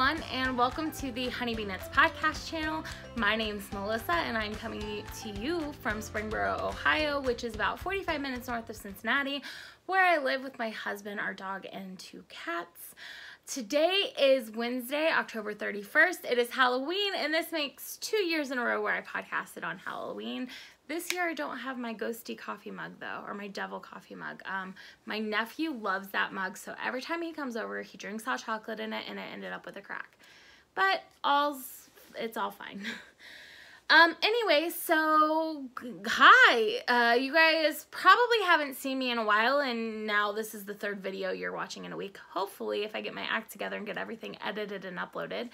everyone, and welcome to the Honeybee Knits podcast channel. My name's Melissa, and I'm coming to you from Springboro, Ohio, which is about 45 minutes north of Cincinnati, where I live with my husband, our dog, and 2 cats. Today is Wednesday, October 31st. It is Halloween, and this makes 2 years in a row where I podcasted on Halloween. This year I don't have my ghosty coffee mug though, or my devil coffee mug. My nephew loves that mug, so every time he comes over, he drinks hot chocolate in it, and it ended up with a crack. But it's all fine. Anyway, so hi, you guys probably haven't seen me in a while, and now this is the 3rd video you're watching in a week, hopefully, if I get my act together and get everything edited and uploaded.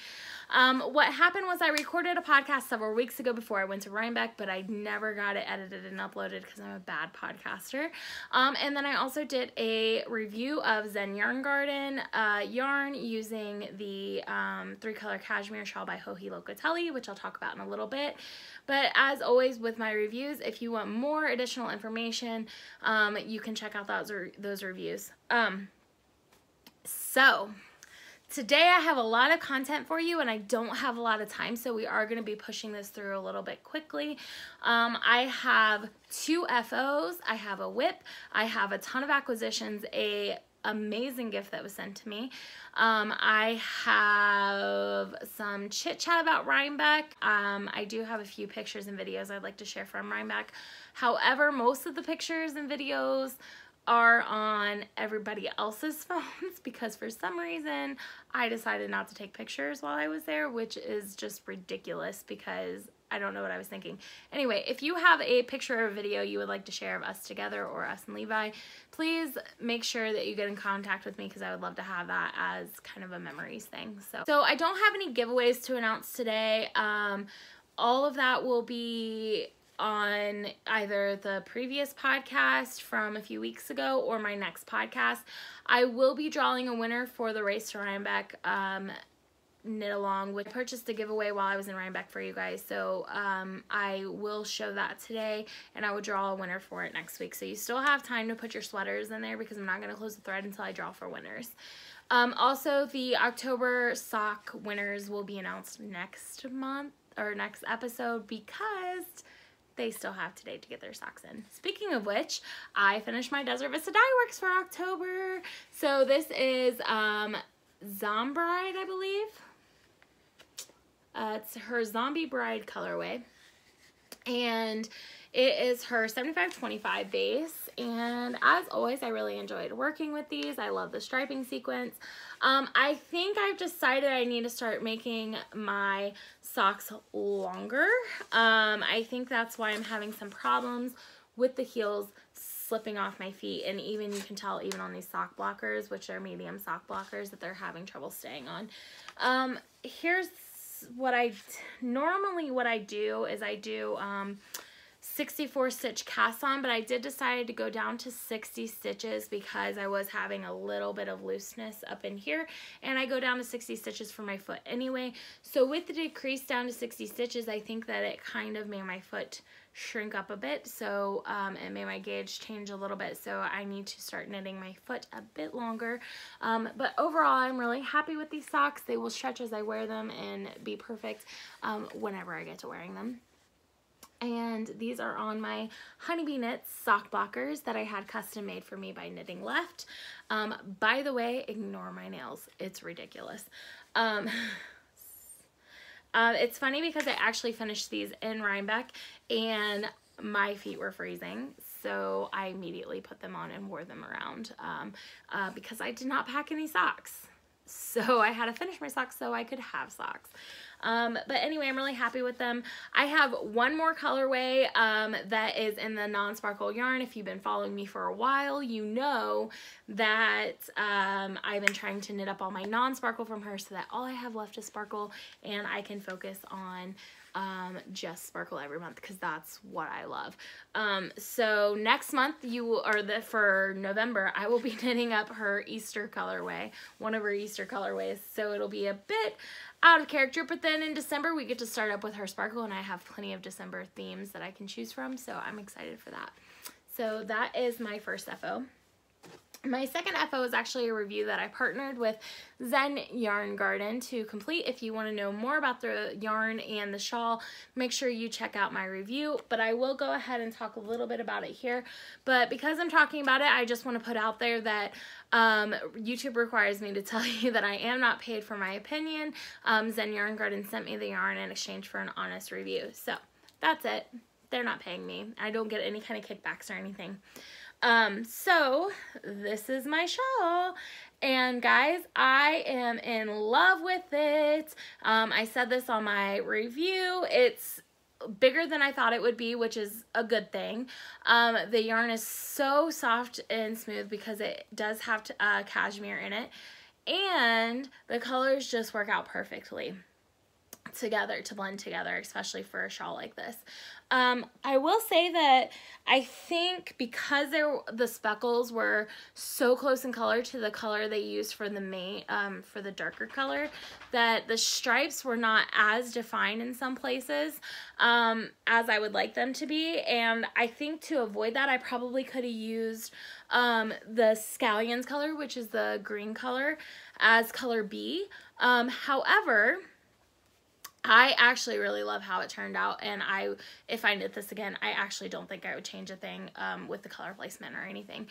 What happened was I recorded a podcast several weeks ago before I went to Rhinebeck, but I never got it edited and uploaded because I'm a bad podcaster. And then I also did a review of Zen Yarn Garden yarn using the 3-color cashmere shawl by Joji Locatelli, which I'll talk about in a little bit. But as always with my reviews, if you want more additional information, you can check out those reviews. So today I have a lot of content for you, and I don't have a lot of time, so we are going to be pushing this through a little bit quickly. I have 2 FOs, I have a whip, I have a ton of acquisitions, a amazing gift that was sent to me. I have some chit chat about Rhinebeck. I do have a few pictures and videos I'd like to share from Rhinebeck. However, most of the pictures and videos are on everybody else's phones because for some reason I decided not to take pictures while I was there, which is just ridiculous because I don't know what I was thinking. Anyway, if you have a picture or a video you would like to share of us together or us and Levi, please make sure that you get in contact with me because I would love to have that as kind of a memories thing. So I don't have any giveaways to announce today. All of that will be on either the previous podcast from a few weeks ago or my next podcast. I will be drawing a winner for the Race to Rhinebeck knit along, which I purchased a giveaway while I was in Rhinebeck for you guys, so I will show that today, and I will draw a winner for it next week. So you still have time to put your sweaters in there because I'm not going to close the thread until I draw for winners. Also, the October sock winners will be announced next month or next episode because they still have today to get their socks in. Speaking of which, I finished my Desert Vista Dye Works for October. So this is Zombride, I believe. It's her Zombie Bride colorway, and it is her 75-25 base, and as always I really enjoyed working with these. I love the striping sequence. I think I've decided I need to start making my socks longer. I think that's why I'm having some problems with the heels slipping off my feet, and even you can tell even on these sock blockers, which are medium sock blockers, that they're having trouble staying on. Here's what I do is I do 64 stitch cast on, but I did decide to go down to 60 stitches because I was having a little bit of looseness up in here, and I go down to 60 stitches for my foot anyway. So with the decrease down to 60 stitches, I think that it kind of made my foot shrink up a bit, so it made my gauge change a little bit, so I need to start knitting my foot a bit longer. But overall, I'm really happy with these socks. They will stretch as I wear them and be perfect whenever I get to wearing them. And these are on my Honeybee Knits sock blockers that I had custom made for me by Knitting Left. By the way, ignore my nails. It's ridiculous. It's funny because I actually finished these in Rhinebeck and my feet were freezing, so I immediately put them on and wore them around because I did not pack any socks. So I had to finish my socks so I could have socks. But anyway, I'm really happy with them. I have one more colorway that is in the non-sparkle yarn. If you've been following me for a while, you know that I've been trying to knit up all my non-sparkle from her so that all I have left is sparkle, and I can focus on just sparkle every month because that's what I love. So next month for November, I will be knitting up her Easter colorway, one of her Easter colorways. So it'll be a bit out of character, but then in December we get to start up with her sparkle, and I have plenty of December themes that I can choose from, so I'm excited for that. So that is my first FO. My second FO is actually a review that I partnered with Zen Yarn Garden to complete. If you want to know more about the yarn and the shawl, make sure you check out my review. But I will go ahead and talk a little bit about it here. But because I'm talking about it, I just want to put out there that YouTube requires me to tell you that I am not paid for my opinion. Zen Yarn Garden sent me the yarn in exchange for an honest review. So that's it. They're not paying me. I don't get any kind of kickbacks or anything. So this is my shawl, and guys, I am in love with it. I said this on my review. It's bigger than I thought it would be, which is a good thing. The yarn is so soft and smooth because it does have cashmere in it, and the colors just work out perfectly together to blend together, especially for a shawl like this. I will say that I think because the speckles were so close in color to the color they used for the main for the darker color, that the stripes were not as defined in some places as I would like them to be. And I think to avoid that, I probably could have used the scallions color, which is the green color, as color B. However, I actually really love how it turned out, and if I knit this again, I actually don't think I would change a thing with the color placement or anything.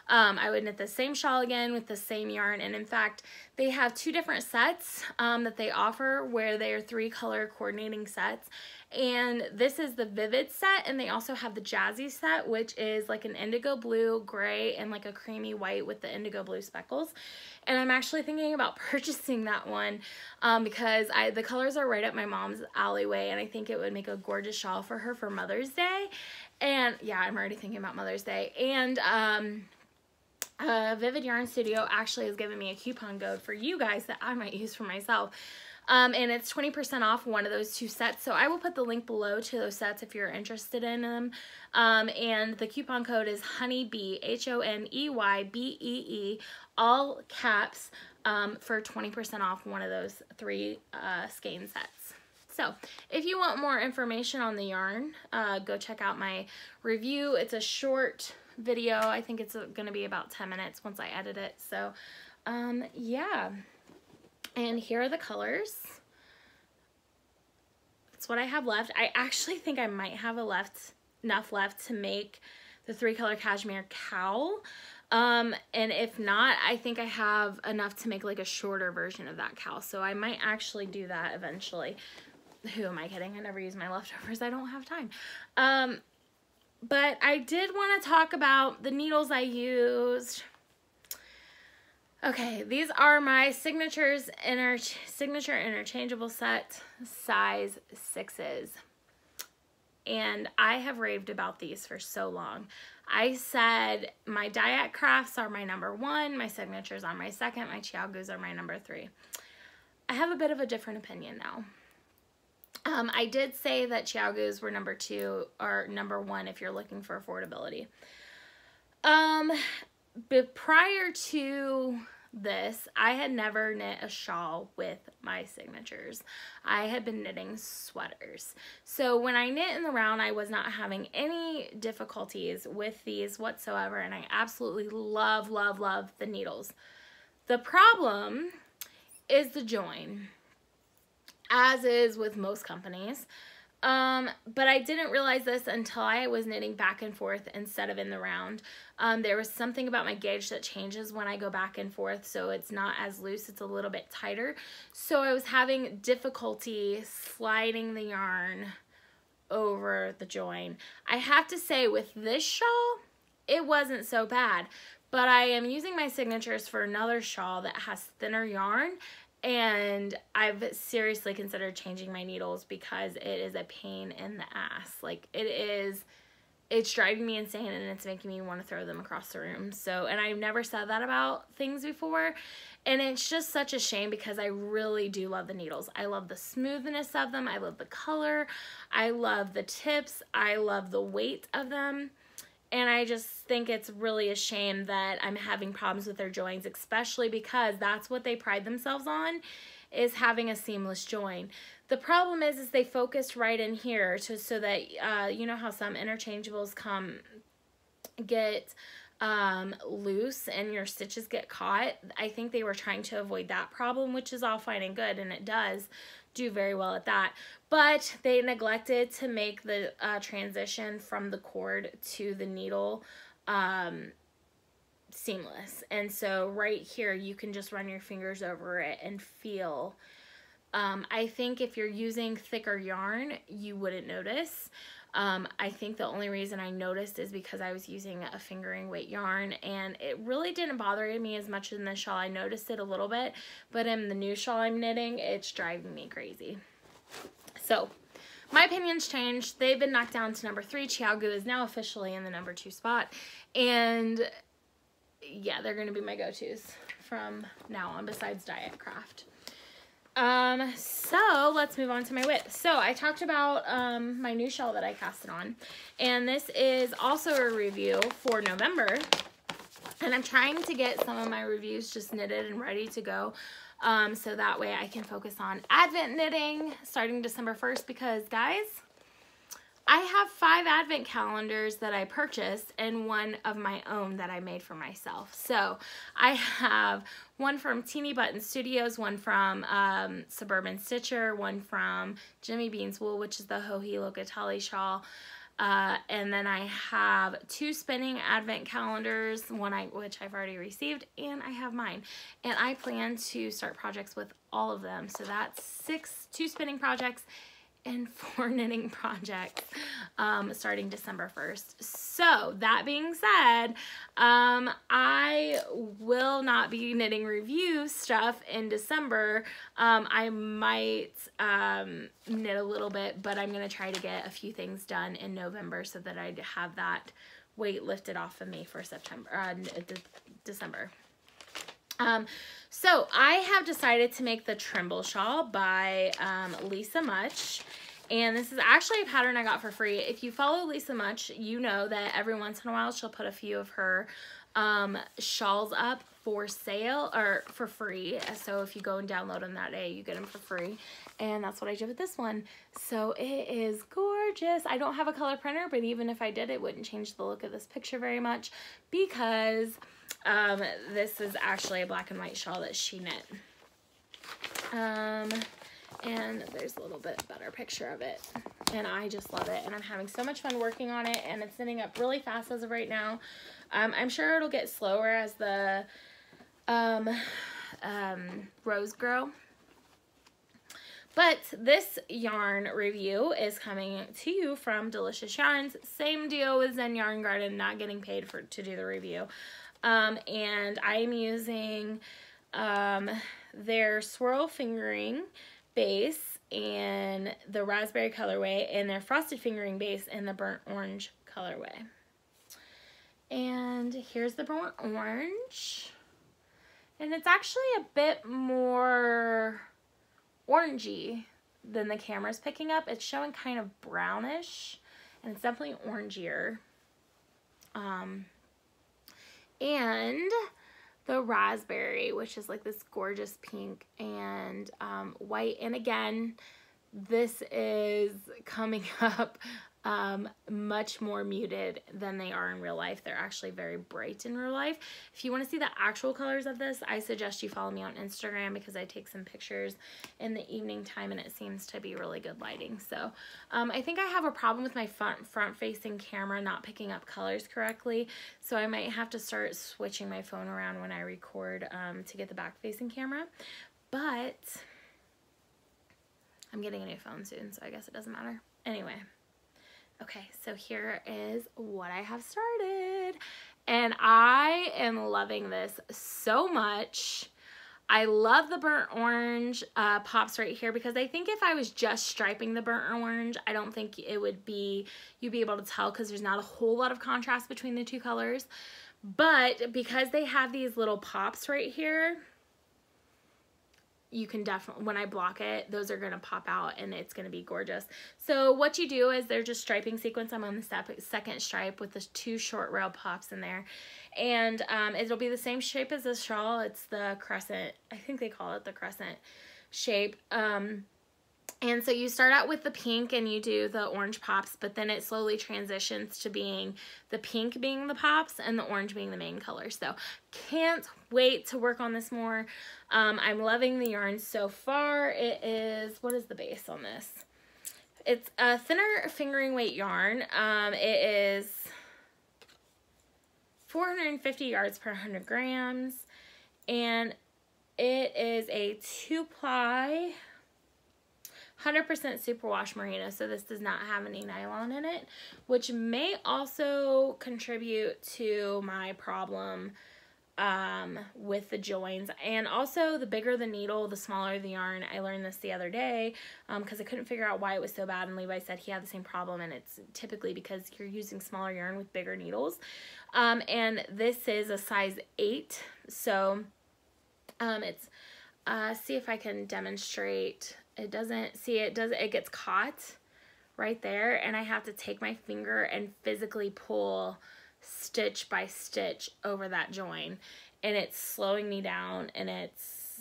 I would knit the same shawl again with the same yarn, and in fact, they have two different sets that they offer where they are 3 color coordinating sets, and this is the vivid set, and they also have the jazzy set, which is like an indigo blue, gray, and like a creamy white with the indigo blue speckles. And I'm actually thinking about purchasing that one because the colors are right up my mom's alleyway, and I think it would make a gorgeous shawl for her for Mother's Day. And yeah, I'm already thinking about Mother's Day. And Vivid Yarn Studio actually has given me a coupon code for you guys that I might use for myself. And it's 20% off one of those 2 sets. So I will put the link below to those sets if you're interested in them. And the coupon code is HONEYBEE, HONEYBEE, all caps, for 20% off one of those 3 skein sets. So if you want more information on the yarn, go check out my review. It's a short video. I think it's going to be about 10 minutes once I edit it. So yeah. And here are the colors. That's what I have left. I actually think I might have enough left to make the 3 color cashmere cowl. And if not, I think I have enough to make like a shorter version of that cowl. So I might actually do that eventually. Who am I kidding? I never use my leftovers. I don't have time. But I did want to talk about the needles I used. Okay, these are my signature interchangeable set, size 6s. And I have raved about these for so long. I said my Diet Crafts are my number 1, my signatures are my 2nd, my Chiaogus are my number 3. I have a bit of a different opinion now. I did say that Chiaogus were number 2 or number 1 if you're looking for affordability. But prior to this, I had never knit a shawl with my signatures. I had been knitting sweaters. So when I knit in the round, I was not having any difficulties with these whatsoever, and I absolutely love, love, love the needles. The problem is the join, as is with most companies. But I didn't realize this until I was knitting back and forth instead of in the round. There was something about my gauge that changes when I go back and forth, so it's not as loose, it's a little bit tighter. So I was having difficulty sliding the yarn over the join. I have to say with this shawl, it wasn't so bad, but I am using my signatures for another shawl that has thinner yarn, and I've seriously considered changing my needles because it is a pain in the ass. Like, it's driving me insane, and it's making me want to throw them across the room. So, and I've never said that about things before, and it's just such a shame because I really do love the needles. I love the smoothness of them. I love the color. I love the tips. I love the weight of them. And I just think it's really a shame that I'm having problems with their joins, especially because that's what they pride themselves on, is having a seamless join. The problem is they focused right in here so that, you know how some interchangeables get loose and your stitches get caught. I think they were trying to avoid that problem, which is all fine and good, and it does do very well at that. But they neglected to make the transition from the cord to the needle seamless. And so right here, you can just run your fingers over it and feel. I think if you're using thicker yarn, you wouldn't notice. I think the only reason I noticed is because I was using a fingering weight yarn, and it really didn't bother me as much in the shawl. I noticed it a little bit, but in the new shawl I'm knitting, it's driving me crazy. So my opinion's changed. They've been knocked down to number 3. Chiaogu is now officially in the number 2 spot, and yeah, they're going to be my go-tos from now on besides Diet Craft. So let's move on to my whip. So I talked about my new shawl that I casted on, and this is also a review for November, and I'm trying to get some of my reviews just knitted and ready to go, so that way I can focus on Advent knitting starting December 1st, because guys, I have 5 Advent calendars that I purchased and 1 of my own that I made for myself. So I have 1 from Teeny Button Studios, 1 from Suburban Stitcher, 1 from Jimmy Bean's Wool, which is the Joji Locatelli shawl. And then I have 2 spinning Advent calendars, which I've already received, and I have mine. And I plan to start projects with all of them. So that's 2 spinning projects and 4 knitting projects starting December 1st. So that being said, I will not be knitting review stuff in December. I might knit a little bit, but I'm going to try to get a few things done in November so that I have that weight lifted off of me for December. So I have decided to make the Trimble shawl by Lisa Much, and this is actually a pattern I got for free. If you follow Lisa Much, you know that every once in a while she'll put a few of her shawls up for sale or for free. So if you go and download them that day, you get them for free, and that's what I did with this one. So it is gorgeous. I don't have a color printer, but even if I did, it wouldn't change the look of this picture very much, because this is actually a black and white shawl that she knit. And there's a little bit better picture of it, and I just love it, and I'm having so much fun working on it, and it's knitting up really fast as of right now. I'm sure it'll get slower as the rows grow. But this yarn review is coming to you from Delicious Yarns. Same deal with Zen Yarn Garden, not getting paid to do the review. And I'm using their swirl fingering base in the raspberry colorway and their frosted fingering base in the burnt orange colorway. And here's the burnt orange, and it's actually a bit more orangey than the camera's picking up. It's showing kind of brownish, and it's definitely orangier. And the raspberry, which is like this gorgeous pink and white. And again, this is coming up much more muted than they are in real life. They're actually very bright in real life. If you want to see the actual colors of this, I suggest you follow me on Instagram, because I take some pictures in the evening time and it seems to be really good lighting. So I think I have a problem with my front facing camera not picking up colors correctly, so I might have to start switching my phone around when I record to get the back facing camera. But I'm getting a new phone soon, so I guess it doesn't matter. Anyway. Okay, so here is what I have started, and I am loving this so much. I love the burnt orange pops right here, because I think if I was just striping the burnt orange, I don't think it would be, you'd be able to tell, because there's not a whole lot of contrast between the 2 colors. But because they have these little pops right here, you can definitely, when I block it, those are going to pop out and it's going to be gorgeous. So what you do is they're just striping sequence. I'm on the second stripe with the 2 short rail pops in there. And it'll be the same shape as the shawl. It's the crescent. I think they call it the crescent shape. And so you start out with the pink and you do the orange pops, but then it slowly transitions to being the pink being the pops and the orange being the main color. So can't wait to work on this more. I'm loving the yarn so far. It is, what is the base on this? It's a thinner fingering weight yarn. It is 450 yards per 100 grams. And it is a 2-ply 100% superwash merino, so this does not have any nylon in it, which may also contribute to my problem with the joins. And also, the bigger the needle, the smaller the yarn. I learned this the other day because I couldn't figure out why it was so bad, and Levi said he had the same problem, and it's typically because you're using smaller yarn with bigger needles. And this is a size 8, so it's, see if I can demonstrate. It doesn't, see, it gets caught right there, and I have to take my finger and physically pull stitch by stitch over that join, and it's slowing me down, and it's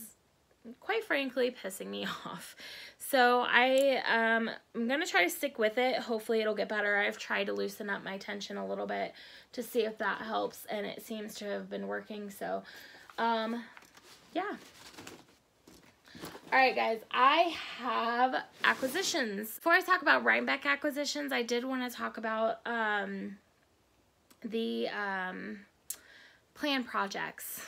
quite frankly pissing me off. So I'm gonna try to stick with it. Hopefully it'll get better. I've tried to loosen up my tension a little bit to see if that helps, and it seems to have been working. So yeah. Alright guys, I have acquisitions. Before I talk about Rhinebeck acquisitions, I did want to talk about the planned projects.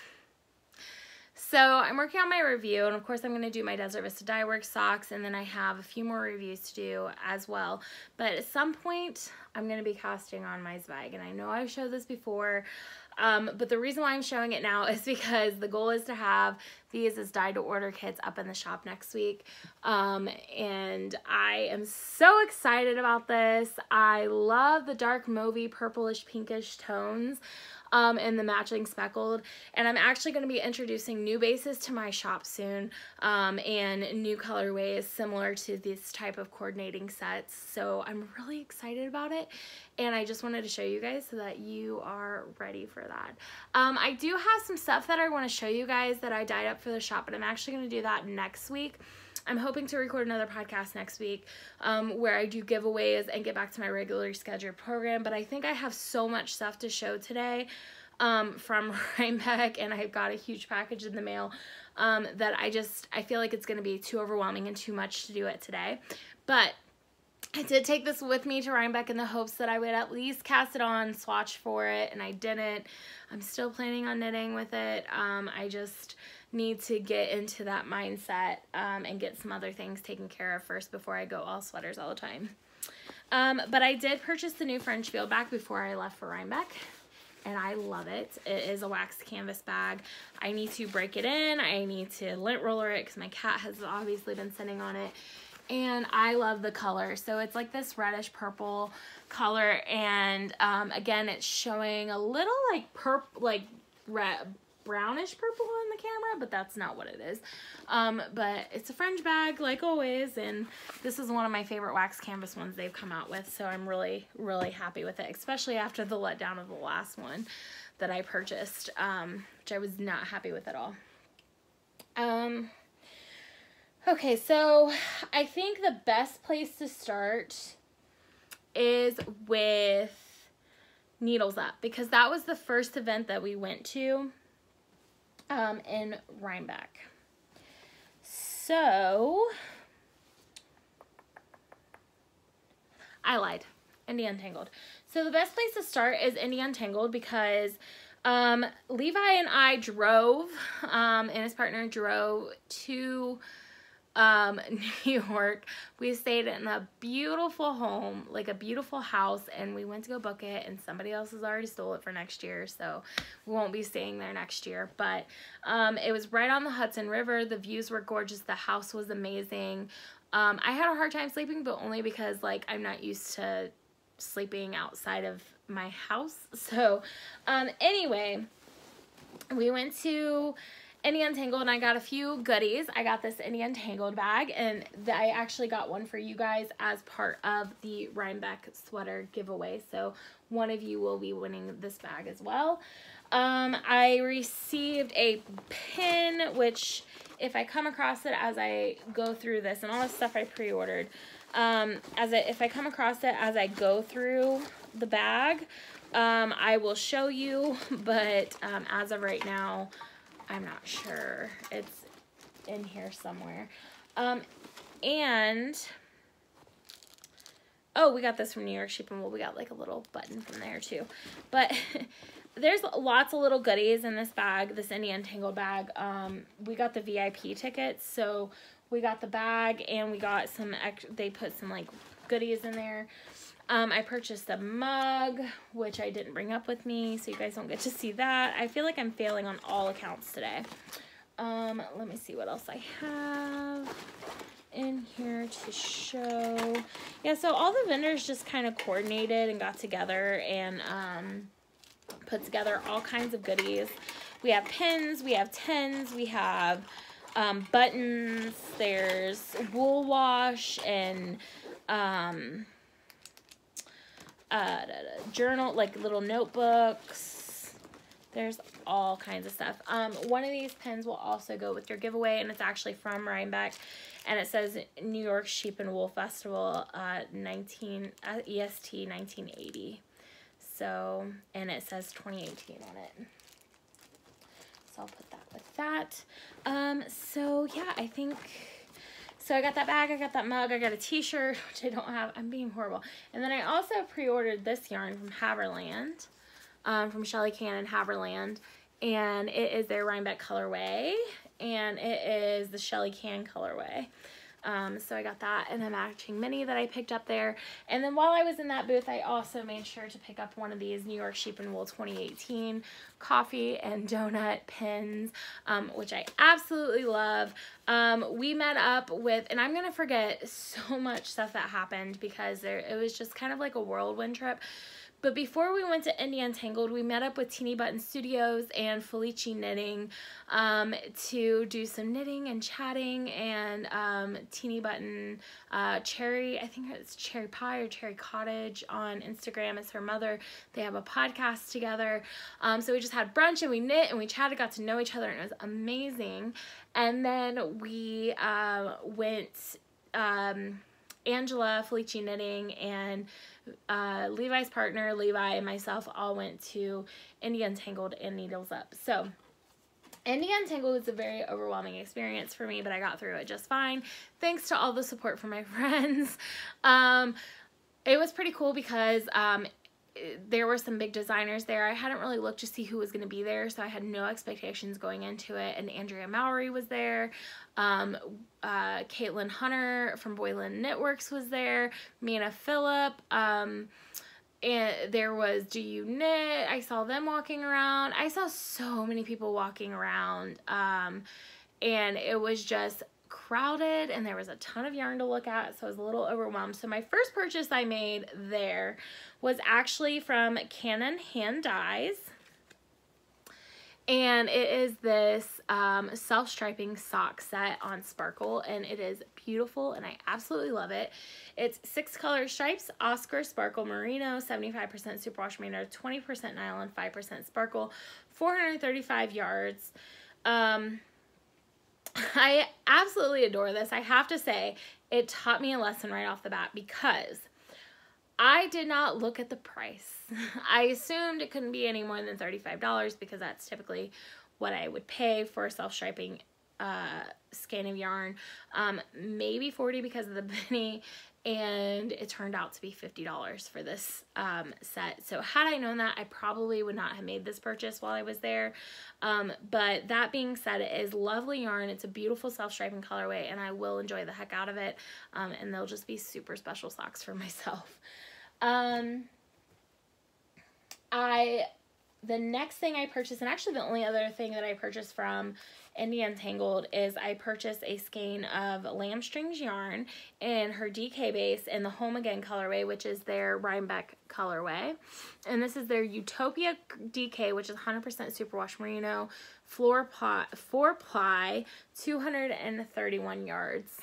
So I'm working on my review, and of course I'm going to do my Desert Vista Dye Works socks, and then I have a few more reviews to do as well. But at some point, I'm going to be casting on my Zweig, and I know I've showed this before, but the reason why I'm showing it now is because the goal is to have these as dye-to-order kits up in the shop next week, and I am so excited about this. I love the dark mauvey, purplish, pinkish tones. And the matching speckled, and I'm actually going to be introducing new bases to my shop soon, and new colorways similar to this type of coordinating sets, so I'm really excited about it, and I just wanted to show you guys so that you are ready for that. I do have some stuff that I want to show you guys that I dyed up for the shop, but I'm actually going to do that next week. I'm hoping to record another podcast next week where I do giveaways and get back to my regularly scheduled program. But I think I have so much stuff to show today from Rhinebeck, and I've got a huge package in the mail that I feel like it's going to be too overwhelming and too much to do it today. But I did take this with me to Rhinebeck in the hopes that I would at least cast it on, swatch for it, and I didn't. I'm still planning on knitting with it. I just need to get into that mindset and get some other things taken care of first before I go all sweaters all the time. But I did purchase the new French field bag before I left for Rhinebeck, and I love it. It is a waxed canvas bag. I need to break it in. I need to lint roller it because my cat has obviously been sitting on it. And I love the color. So it's like this reddish purple color, and again, it's showing a little like brownish purple on the camera, but that's not what it is. But it's a French bag like always, and this is one of my favorite wax canvas ones they've come out with, so I'm really, really happy with it, especially after the letdown of the last one that I purchased, which I was not happy with at all. Okay, so I think the best place to start is with Needles Up, because that was the first event that we went to in Rhinebeck. So I lied. Indie Untangled. So the best place to start is Indie Untangled because Levi and I drove, and his partner drove to New York. We stayed in a beautiful home, like a beautiful house, and we went to go book it, and somebody else has already stole it for next year, so we won't be staying there next year. But it was right on the Hudson River. The views were gorgeous. The house was amazing. I had a hard time sleeping, but only because like I'm not used to sleeping outside of my house. So anyway, we went to Indie Untangled, and I got a few goodies. I got this Indie Untangled bag, and I actually got one for you guys as part of the Rhinebeck sweater giveaway. So one of you will be winning this bag as well. I received a pin, which if I come across it as I go through this, and all this stuff I pre-ordered, if I come across it as I go through the bag, I will show you, but as of right now, I'm not sure. It's in here somewhere. And oh, we got this from New York Sheep and Wool. We got like a little button from there too. But there's lots of little goodies in this bag, this Indie Untangled bag. We got the VIP tickets, so we got the bag and we got some, they put some like goodies in there. I purchased a mug, which I didn't bring up with me, so you guys don't get to see that. I feel like I'm failing on all accounts today. Let me see what else I have in here to show. Yeah, so all the vendors just kind of coordinated and got together and put together all kinds of goodies. We have pins, we have tins, we have buttons, there's wool wash and journal, like little notebooks. There's all kinds of stuff. One of these pins will also go with your giveaway, and it's actually from Rhinebeck, and it says New York Sheep and Wool Festival EST 1980. So, and it says 2018 on it. So I'll put that with that. So yeah, I think, so I got that bag, I got that mug, I got a t-shirt, which I don't have. I'm being horrible. And then I also pre-ordered this yarn from Haverland, from Shelly Can and Haverland, and it is their Rhinebeck colorway, and it is the Shelly Can colorway. So I got that and a matching mini that I picked up there. And then while I was in that booth, I also made sure to pick up one of these New York Sheep and Wool 2018 coffee and donut pins, which I absolutely love. We met up with, and I'm going to forget so much stuff that happened because it was just kind of like a whirlwind trip. But before we went to Indie Untangled, we met up with Teeny Button Studios and Felici Knitting to do some knitting and chatting, and Teeny Button Cherry, I think it's Cherry Pie or Cherry Cottage on Instagram is her mother. They have a podcast together. So we just had brunch and we knit and we chatted, got to know each other, and it was amazing. And then we went, Angela, Felici Knitting, and Levi's partner, Levi, and myself all went to Indie Untangled and Needles Up. So Indie Untangled was a very overwhelming experience for me, but I got through it just fine. Thanks to all the support from my friends. It was pretty cool because there were some big designers there. I hadn't really looked to see who was going to be there, so I had no expectations going into it. And Andrea Mowry was there. Caitlin Hunter from Boylan Knitworks was there. Mina Phillip. And there was Do You Knit? I saw them walking around. I saw so many people walking around. And it was just crowded, and there was a ton of yarn to look at, so I was a little overwhelmed. So my first purchase I made there was actually from Canon Hand Dyes, and it is this self-striping sock set on Sparkle, and it is beautiful, and I absolutely love it. It's 6 color stripes: Oscar, Sparkle, Merino, 75% superwash merino, 20% nylon, 5% sparkle, 435 yards. I absolutely adore this. I have to say, it taught me a lesson right off the bat because I did not look at the price. I assumed it couldn't be any more than $35 because that's typically what I would pay for a self-striping skein of yarn. Maybe $40 because of the penny, and it turned out to be $50 for this set. So had I known that, I probably would not have made this purchase while I was there. But that being said, it is lovely yarn. It's a beautiful self-striping colorway, and I will enjoy the heck out of it. And they'll just be super special socks for myself. The next thing I purchased, and actually the only other thing that I purchased from Indie Untangled, is I purchased a skein of lamb strings yarn in her DK base in the Home Again colorway, which is their Rhinebeck colorway. And this is their Utopia DK, which is 100% superwash merino, 4-ply, 231 yards.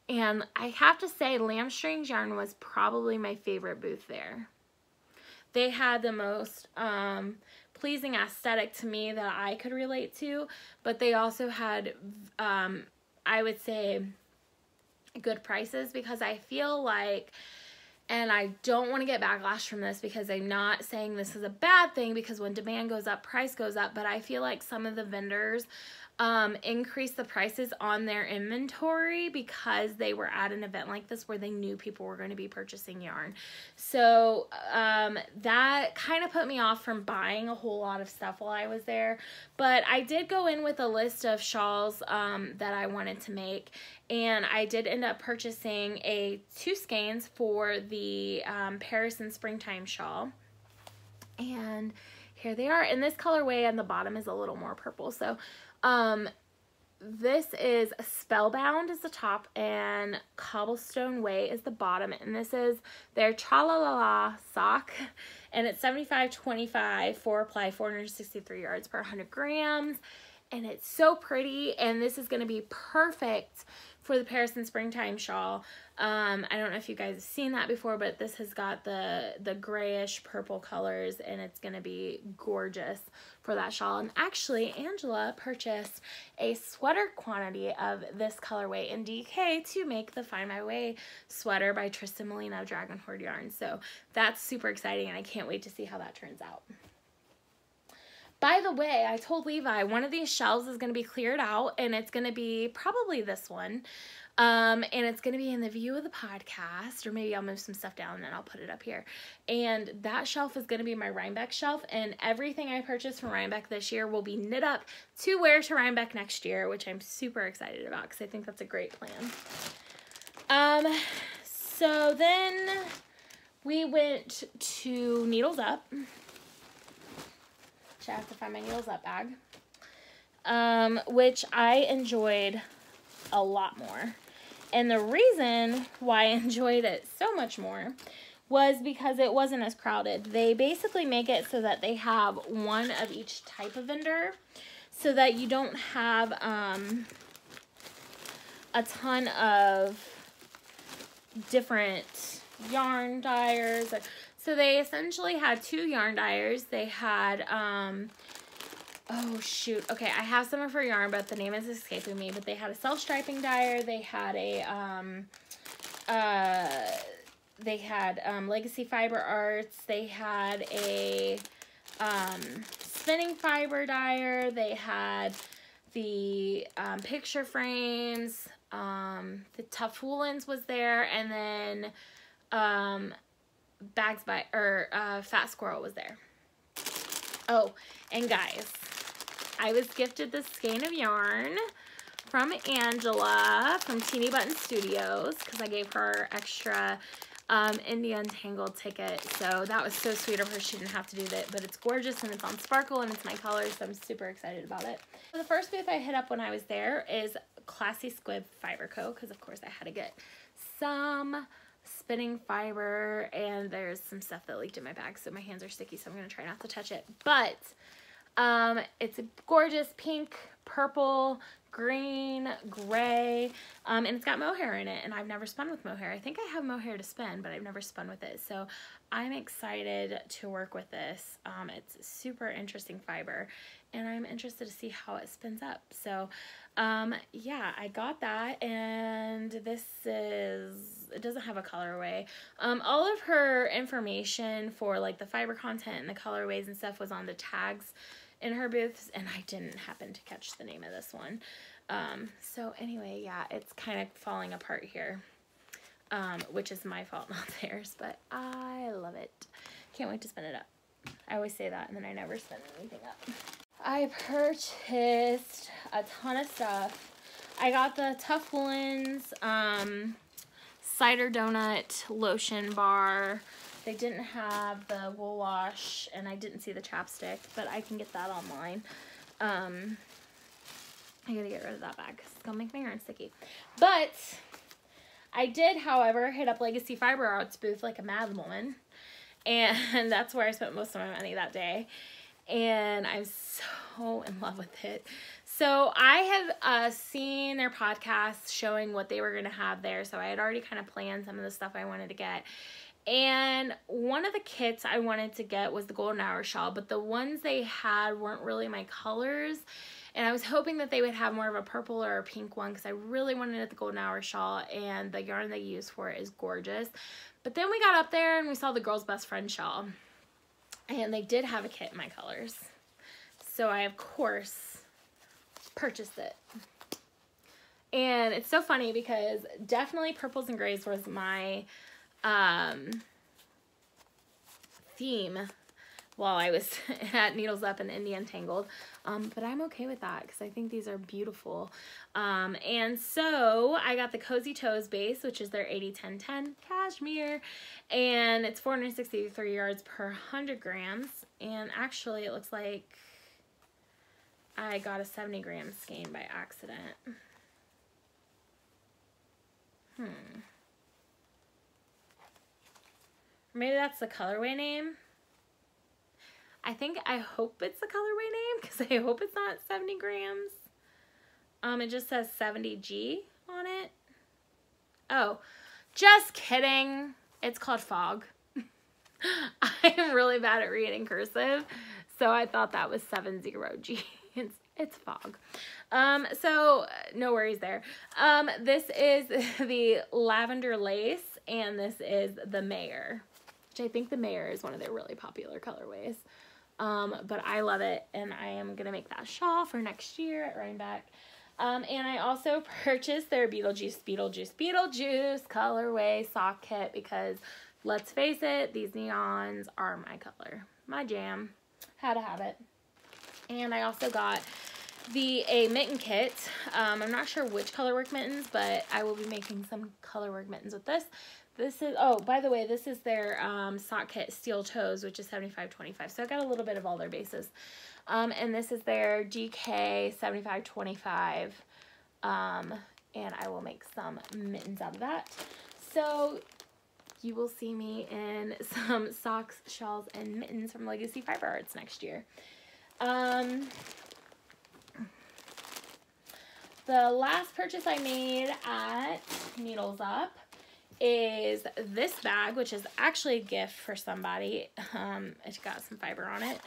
And I have to say, lamb strings yarn was probably my favorite booth there. they had the most pleasing aesthetic to me that I could relate to, but they also had, I would say, good prices, because I feel like, and I don't want to get backlash from this because I'm not saying this is a bad thing, because when demand goes up, price goes up, but I feel like some of the vendors increase the prices on their inventory because they were at an event like this where they knew people were going to be purchasing yarn. So that kind of put me off from buying a whole lot of stuff while I was there. But I did go in with a list of shawls that I wanted to make, and I did end up purchasing two skeins for the Paris and Springtime shawl. And here they are. In this colorway, and the bottom is a little more purple. So this is Spellbound is the top and Cobblestone Way is the bottom, and this is their Tra-la-la-la sock, and it's 75/25 4-ply, 463 yards per 100 grams, and it's so pretty, and this is going to be perfect for the Paris and Springtime shawl. I don't know if you guys have seen that before, but this has got the grayish purple colors, and it's going to be gorgeous for that shawl. And actually, Angela purchased a sweater quantity of this colorway in DK to make the Find My Way sweater by Tristan Molina of Dragon Horde Yarn. So that's super exciting, and I can't wait to see how that turns out. By the way, I told Levi one of these shelves is going to be cleared out, and it's going to be probably this one. And it's going to be in the view of the podcast, or maybe I'll move some stuff down and then I'll put it up here. And that shelf is going to be my Rhinebeck shelf, and everything I purchased from Rhinebeck this year will be knit up to wear to Rhinebeck next year, which I'm super excited about because I think that's a great plan. So then we went to Needles Up. I have to find my Needles Up bag, which I enjoyed a lot more. And the reason why I enjoyed it so much more was because it wasn't as crowded. They basically make it so that they have one of each type of vendor, so that you don't have a ton of different yarn dyers. So they essentially had two yarn dyers. They had, oh shoot, okay, I have some for yarn, but the name is escaping me, but they had a self-striping dyer. They had a, Legacy Fiber Arts. They had a, spinning fiber dyer. They had the, picture frames. The Tough Woolens was there, and then, Bags by, Fat Squirrel was there. Oh, and guys, I was gifted this skein of yarn from Angela from Teeny Button Studios because I gave her extra India Untangled ticket. So that was so sweet of her. She didn't have to do that, but it's gorgeous and it's on sparkle and it's my color, so I'm super excited about it. So the first booth I hit up when I was there is Classy Squib Fiber Co. because of course I had to get some spinning fiber, and there's some stuff that leaked in my bag, so my hands are sticky, so I'm going to try not to touch it. But it's a gorgeous pink, purple, green, gray, and it's got mohair in it, and I've never spun with mohair. I think I have mohair to spin, but I've never spun with it, so I'm excited to work with this. It's a super interesting fiber, and I'm interested to see how it spins up. So yeah, I got that, and this is, it doesn't have a colorway. All of her information for like the fiber content and the colorways and stuff was on the tags in her booths, and I didn't happen to catch the name of this one. So anyway, yeah, it's kind of falling apart here, which is my fault, not theirs, but I love it. Can't wait to spin it up. I always say that, and then I never spin anything up. I purchased a ton of stuff. I got the Tough Woolens cider donut lotion bar. They didn't have the wool wash, and I didn't see the chapstick, but I can get that online. I gotta get rid of that bag because it's gonna make my yarn sticky. But I did, however, hit up Legacy Fiber Arts booth like a mad woman, and that's where I spent most of my money that day. And I'm so in love with it. So I have seen their podcast showing what they were going to have there. So I had already kind of planned some of the stuff I wanted to get. And one of the kits I wanted to get was the golden hour shawl, but the ones they had weren't really my colors. And I was hoping that they would have more of a purple or a pink one because I really wanted the golden hour shawl, and the yarn they use for it is gorgeous. But then we got up there and we saw the girl's best friend shawl, and they did have a kit in my colors. So I, of course, purchased it. And it's so funny because definitely purples and grays was my theme while I was at Needles Up and Indie Untangled. But I'm okay with that because I think these are beautiful. And so I got the Cozy Toes base, which is their 80-10-10 cashmere. And it's 463 yards per 100 grams. And actually it looks like I got a 70 gram skein by accident. Maybe that's the colorway name. I hope it's the colorway name because I hope it's not 70 grams. It just says 70G on it. Oh, just kidding. It's called Fog. I'm really bad at reading cursive, so I thought that was 70G. It's Fog. So no worries there. This is the Lavender Lace, and this is the Mayor, which I think the Mayor is one of their really popular colorways. But I love it, and I am going to make that shawl for next year at Rhinebeck. And I also purchased their Beetlejuice colorway sock kit because, let's face it, these neons are my color. My jam. Had to have it. And I also got a mitten kit. I'm not sure which colorwork mittens, but I will be making some colorwork mittens with this. This is, oh, by the way, this is their sock kit Steel Toes, which is 75-25. So I got a little bit of all their bases. And this is their GK 75-25. And I will make some mittens out of that. So you will see me in some socks, shawls, and mittens from Legacy Fiber Arts next year. The last purchase I made at Needles Up is this bag, which is actually a gift for somebody. It's got some fiber on it,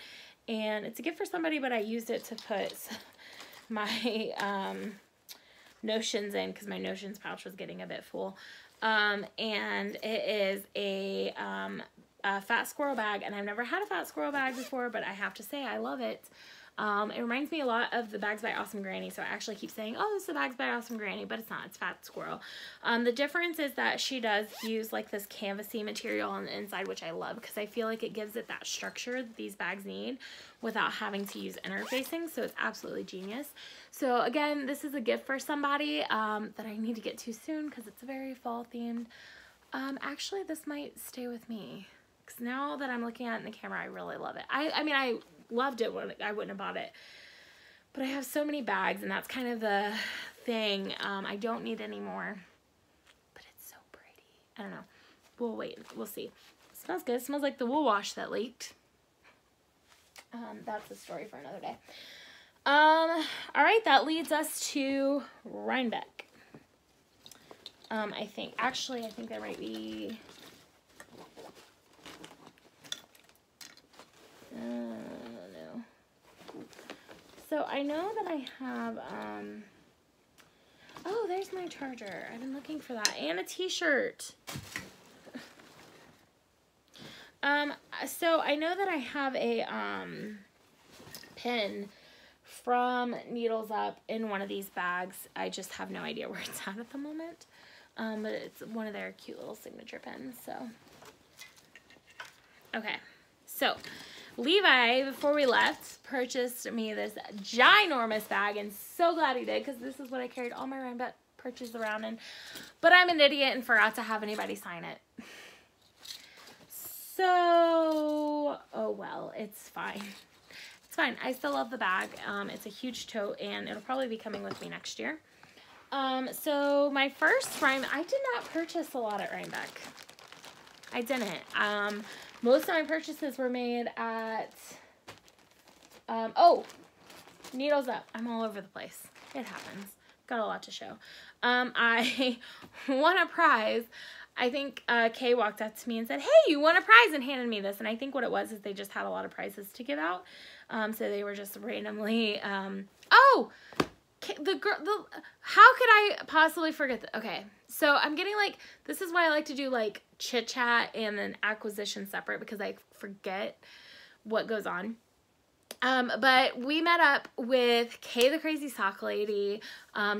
and it's a gift for somebody, but I used it to put my notions in because my notions pouch was getting a bit full. And it is a fat squirrel bag, and I've never had a fat squirrel bag before, but I have to say I love it. It reminds me a lot of the Bags by Awesome Granny, so I actually keep saying, oh, this is the Bags by Awesome Granny, but it's not. It's Fat Squirrel. The difference is that she does use like this canvasy material on the inside, which I love because I feel like it gives it that structure that these bags need without having to use interfacing, so it's absolutely genius. So again, this is a gift for somebody that I need to get to soon because it's very fall themed. Actually, this might stay with me because now that I'm looking at it in the camera, I really love it. I mean, I loved it when I wouldn't have bought it, but I have so many bags, and that's kind of the thing. I don't need any more, but it's so pretty. I don't know. We'll wait. We'll see. It smells good. It smells like the wool wash that leaked. That's a story for another day. All right, that leads us to Rhinebeck. I think there might be no. So I know that I have, oh, there's my charger. I've been looking for that. And a t-shirt. So I know that I have a, pin from Needles Up in one of these bags. I just have no idea where it's at the moment. But it's one of their cute little signature pins, so. Okay. So, Levi, before we left, purchased me this ginormous bag, and so glad he did, because this is what I carried all my Rhinebeck purchases around in. But I'm an idiot and forgot to have anybody sign it. So, oh well, it's fine. It's fine. I still love the bag. It's a huge tote, and it'll probably be coming with me next year. So my first Rhinebeck, I did not purchase a lot at Rhinebeck. I didn't. Most of my purchases were made at, oh, Needles Up. I'm all over the place. It happens. Got a lot to show. I won a prize I think Kay walked up to me and said, hey, you won a prize, and handed me this. And I think what it was is they just had a lot of prizes to give out. So they were just randomly, oh, how could I possibly forget that? Okay, so I'm getting like, this is why I like to do like chit chat and then acquisition separate, because I forget what goes on. But we met up with Kay the Crazy Sock Lady,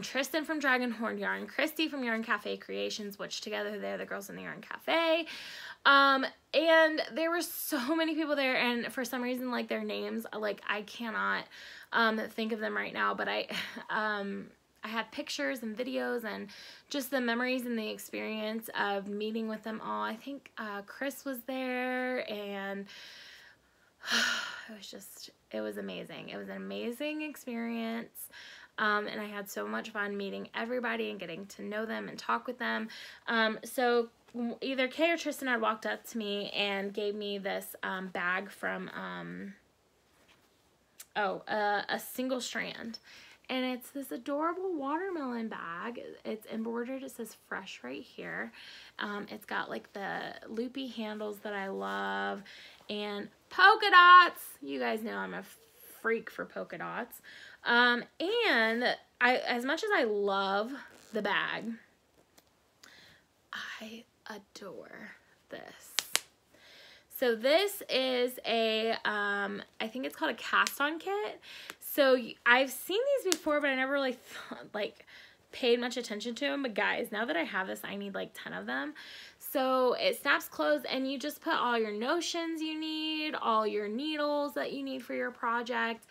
Tristan from Dragonhorn Yarn, Christy from Yarn Cafe Creations, which together they're the girls in the Yarn Cafe. And there were so many people there, and for some reason, like, their names, like, I cannot think of them right now, but I had pictures and videos and just the memories and the experience of meeting with them all. I think Chris was there, and it was amazing. It was an amazing experience. And I had so much fun meeting everybody and getting to know them and talk with them. So either Kay or Tristan had walked up to me and gave me this bag from, a single strand. And it's this adorable watermelon bag. It's embroidered. It says fresh right here. It's got like the loopy handles that I love. And polka dots. You guys know I'm a freak for polka dots. And as much as I love the bag, I adore this. So this is a, I think it's called a cast-on kit. So I've seen these before, but I never really paid much attention to them. But guys, now that I have this, I need like 10 of them. So it snaps closed, and you just put all your notions you need, all your needles that you need for your project,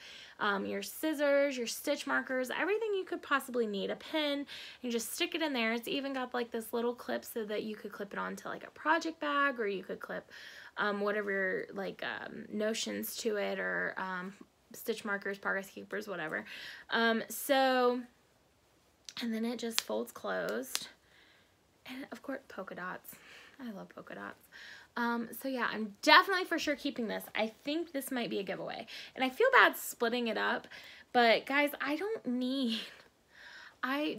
your scissors, your stitch markers, everything you could possibly need, a pin. You just stick it in there. It's even got like this little clip so that you could clip it onto like a project bag, or you could clip whatever like notions to it, or stitch markers, progress keepers, whatever. And then it just folds closed. And of course, polka dots. I love polka dots. So yeah, I'm definitely for sure keeping this. I think this might be a giveaway. And I feel bad splitting it up, but guys, I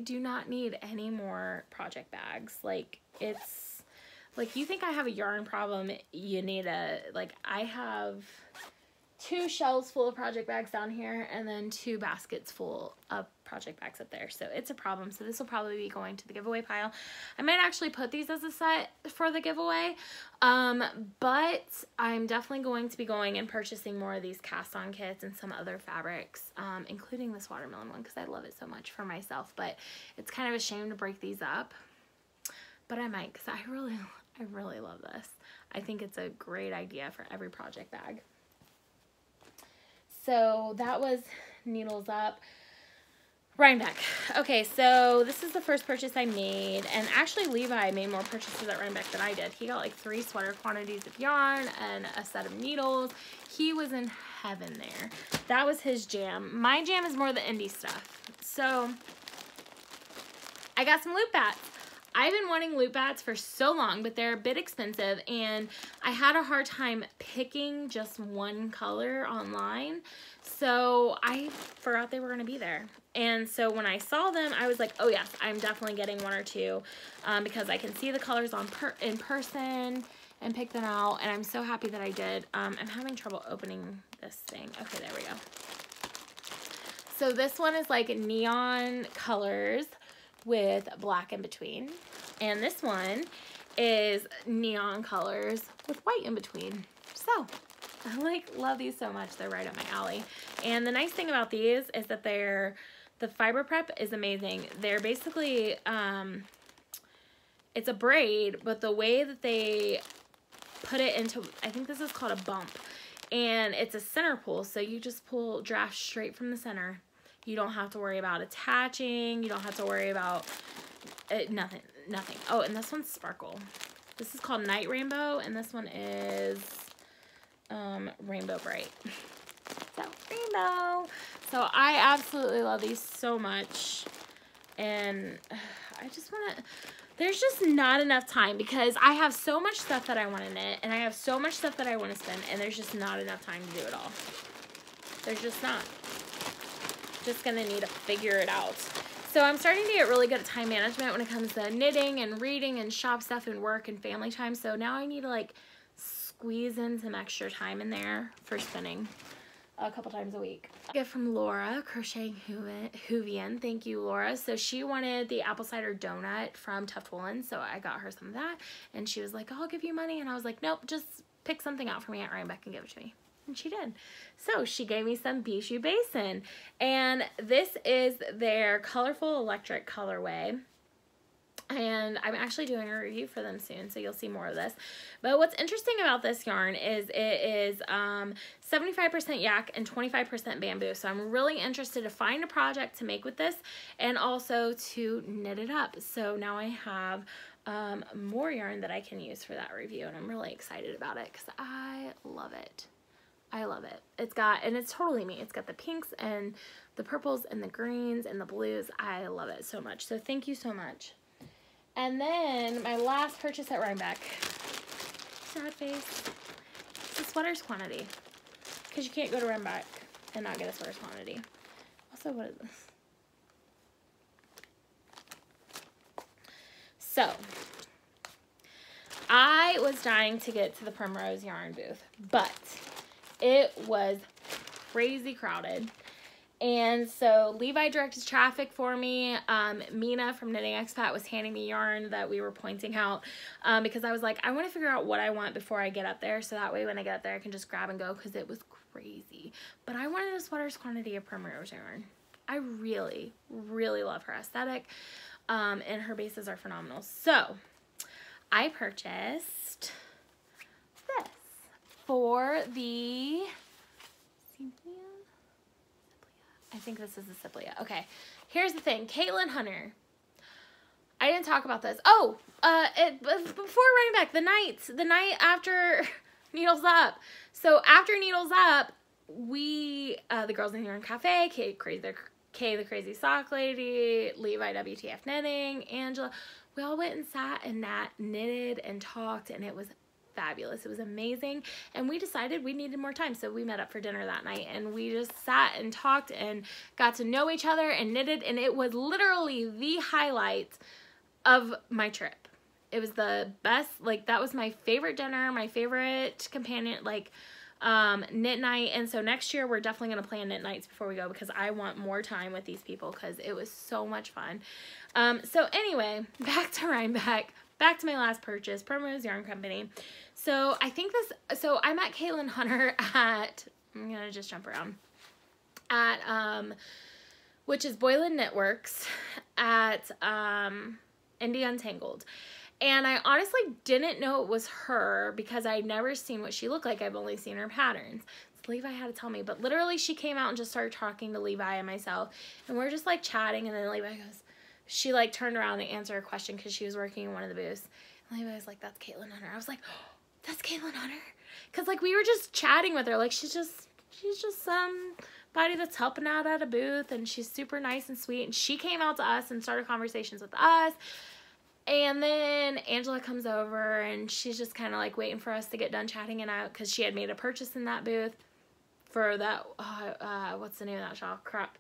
do not need any more project bags. Like, it's like, you think I have a yarn problem, you need I have 2 shelves full of project bags down here, and then 2 baskets full of project bags up there. So it's a problem. So this will probably be going to the giveaway pile. I might actually put these as a set for the giveaway. But I'm definitely going to be going and purchasing more of these cast-on kits and some other fabrics, including this watermelon one, because I love it so much for myself. But it's kind of a shame to break these up. But I might, because I really love this. I think it's a great idea for every project bag. So that was Needles Up. Rhinebeck. Okay, so this is the first purchase I made, and actually Levi made more purchases at Rhinebeck than I did. He got like 3 sweater quantities of yarn and a set of needles. He was in heaven there. That was his jam. My jam is more the indie stuff. So I got some loop bats. I've been wanting loop bats for so long, but they're a bit expensive, and I had a hard time picking just one color online, so I forgot they were going to be there. And so when I saw them, I was like, oh yes, I'm definitely getting 1 or 2, because I can see the colors in person and pick them out, and I'm so happy that I did. I'm having trouble opening this thing. Okay, there we go. So this one is like neon colors with black in between, and this one is neon colors with white in between. So I love these so much. They're right up my alley. And the nice thing about these is that the fiber prep is amazing. They're basically it's a braid, but the way that they put it into, I think this is called a bump, and it's a center pull, so you just pull draft straight from the center. You don't have to worry about attaching. You don't have to worry about nothing. Oh, and this one's Sparkle. This is called Night Rainbow, and this one is Rainbow Bright. So, Rainbow. So, I absolutely love these so much. And I just want to... There's just not enough time, because I have so much stuff that I want to knit, and I have so much stuff that I want to spin, and there's just not enough time to do it all. There's just not. Just gonna need to figure it out. So I'm starting to get really good at time management when it comes to knitting and reading and shop stuff and work and family time. So now I need to like squeeze in some extra time in there for spinning a couple times a week. Gift from Laura, Crocheting Hoovian. Thank you, Laura. So she wanted the apple cider donut from Tuft Woolen, so I got her some of that. And she was like, I'll give you money. And I was like, nope, just pick something out for me at Rhinebeck and give it to me. And she did. So she gave me some Bijou Basin. And this is their colorful electric colorway. And I'm actually doing a review for them soon, so you'll see more of this. But what's interesting about this yarn is it is 75% yak and 25% bamboo. So I'm really interested to find a project to make with this and also to knit it up. So now I have more yarn that I can use for that review, and I'm really excited about it because I love it. I love it. It's got, and it's totally me. It's got the pinks and the purples and the greens and the blues. I love it so much. So thank you so much. And then my last purchase at Rhinebeck, sad face, it's a sweaters quantity, because you can't go to Rhinebeck and not get a sweaters quantity. Also, what is this? So, I was dying to get to the Primrose yarn booth, but it was crazy crowded. And so Levi directed traffic for me. Mina from Knitting Expat was handing me yarn that we were pointing out because I was like, I want to figure out what I want before I get up there. So that way when I get up there, I can just grab and go because it was crazy. But I wanted a sweater's quantity of Primrose yarn. I really, really love her aesthetic. And her bases are phenomenal. So I purchased this for the... I think this is the Ciplia. Okay, here's the thing. Caitlin Hunter. I didn't talk about this. Oh, before Rhinebeck, the night after Needles Up. So after Needles Up, we, the girls in Yarn Cafe, Kay the Crazy Sock Lady, Levi WTF Knitting, Angela, we all went and sat and knitted and talked, and it was fabulous. It was amazing, and we decided we needed more time, so we met up for dinner that night, and we just sat and talked and got to know each other and knitted, and it was literally the highlight of my trip. It was the best, like, that was my favorite dinner, my favorite companion, like, knit night. And so next year we're definitely going to plan knit nights before we go because I want more time with these people because it was so much fun. So anyway, back to Rhinebeck. Back to my last purchase, Primrose Yarn Company. So I think this, so I met Caitlin Hunter at, I'm going to just jump around, at, which is Boylan Knitworks at, Indie Untangled. And I honestly didn't know it was her because I'd never seen what she looked like. I've only seen her patterns. So Levi had to tell me, but literally she came out and just started talking to Levi and myself, and we're just like chatting, and then Levi goes, she like turned around and answered a question because she was working in one of the booths. And Levi was like, that's Caitlin Hunter. I was like, oh, that's Caitlin Hunter? Because like we were just chatting with her. Like she's just somebody that's helping out at a booth, and she's super nice and sweet. And she came out to us and started conversations with us. And then Angela comes over, and she's just kind of like waiting for us to get done chatting, and out because she had made a purchase in that booth for that, what's the name of that shawl? Crap.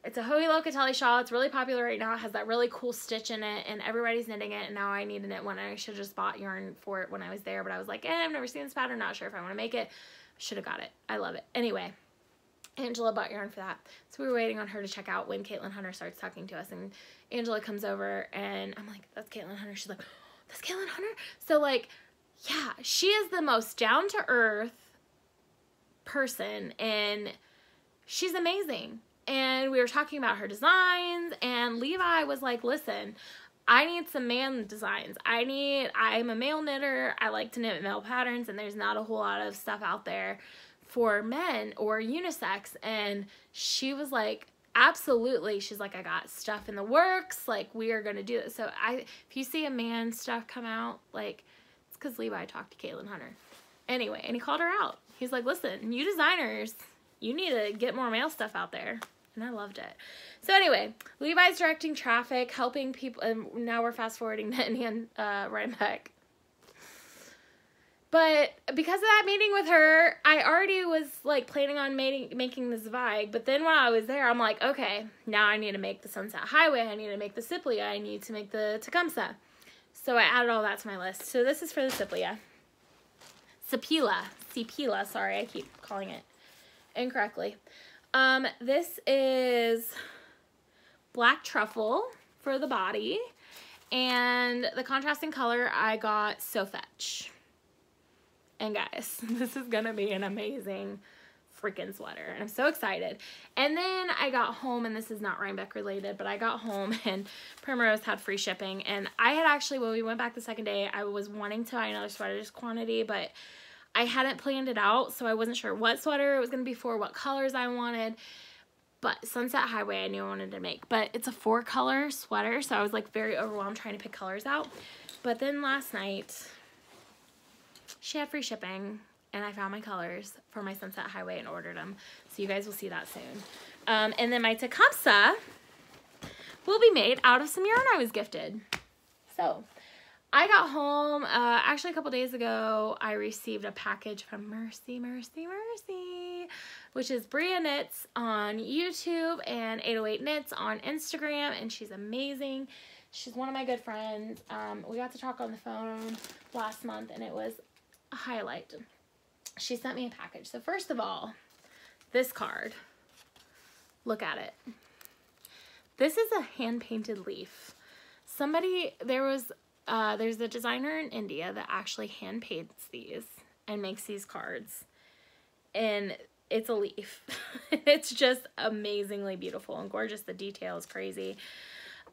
It's a Hoey Locatelli shawl. It's really popular right now. It has that really cool stitch in it, and everybody's knitting it, and now I need to knit one. I should have just bought yarn for it when I was there, but I was like, I've never seen this pattern, not sure if I want to make it. Should have got it. I love it. Anyway, Angela bought yarn for that. So we were waiting on her to check out when Caitlin Hunter starts talking to us, and Angela comes over, and I'm like, that's Caitlin Hunter. She's like, oh, that's Caitlin Hunter? So like, yeah, she is the most down-to-earth person, and she's amazing. And we were talking about her designs, and Levi was like, listen, I need some man designs. I'm a male knitter. I like to knit male patterns, and there's not a whole lot of stuff out there for men or unisex. And she was like, absolutely. She's like, I got stuff in the works. Like, we are going to do this. So if you see a man stuff come out, like, it's because Levi talked to Caitlin Hunter. Anyway, and he called her out. He's like, listen, you designers, you need to get more male stuff out there. And I loved it. So anyway, Levi's directing traffic, helping people, and now we're fast forwarding to Rhinebeck. But because of that meeting with her, I already was like planning on making this Zweig. But then while I was there, I'm like, okay, now I need to make the Sunset Highway. I need to make the Ciplia. I need to make the Tecumseh. So I added all that to my list. So this is for the Ciplia. Cipila, sorry, I keep calling it incorrectly. This is black truffle for the body. And the contrasting color, I got So Fetch. And guys, this is gonna be an amazing freaking sweater. And I'm so excited. And then I got home, and this is not Rhinebeck related, but I got home and Primrose had free shipping. And I had actually, when we went back the second day, I was wanting to buy another sweater quantity, but I hadn't planned it out, so I wasn't sure what sweater it was gonna be for, what colors I wanted. But Sunset Highway I knew I wanted to make. But it's a 4-color sweater, so I was like very overwhelmed trying to pick colors out. But then last night, she had free shipping, and I found my colors for my Sunset Highway and ordered them. So you guys will see that soon. And then my Tecumseh will be made out of some yarn I was gifted. So I got home, actually a couple days ago, I received a package from Mercy, which is Bria Knits on YouTube and 808 Knits on Instagram, and she's amazing. She's one of my good friends. We got to talk on the phone last month, and it was a highlight. She sent me a package. So first of all, this card, look at it. This is a hand-painted leaf. There's a designer in India that actually hand paints these and makes these cards, and it's a leaf. It's just amazingly beautiful and gorgeous. The detail is crazy.